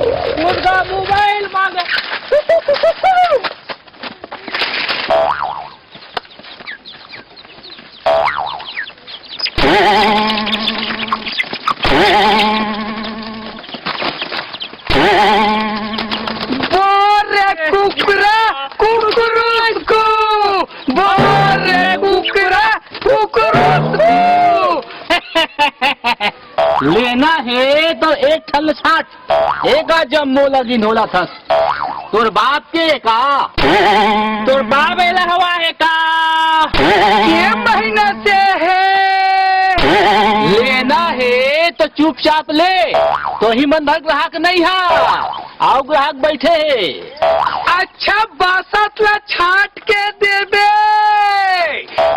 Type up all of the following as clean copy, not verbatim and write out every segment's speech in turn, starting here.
मुर्गा मोबाइल मांगे। बोरे कुकरा कुकुरुस को, बोरे कुकरा कुकुरुस को। लेना है तो एक ठल छाट, एक जम्मो लगी नोला था। तोर बाप के का, तोर बाप एला हवा है का, ये महीना से है। लेना है तो चुपचाप ले, तो ही मंदर ग्राहक नहीं है, आओ ग्राहक बैठे है। अच्छा बासतला छाट के देबे,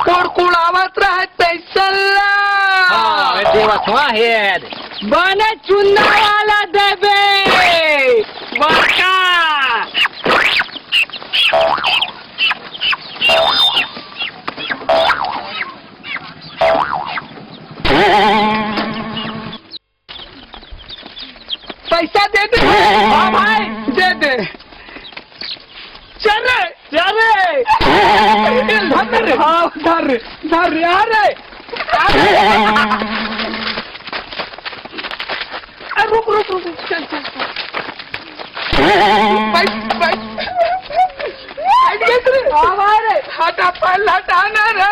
कुड़कुड़ावत रहे तैसला। देवथवा है, बने चुन्ना वाला देबे, बड़का। पैसा दे दे। हाँ भाई दे दे। चल रे चल रे, धर हाँ धर धर आ रे। रुक रुक रुक चल चल हटा पर हटाना रे।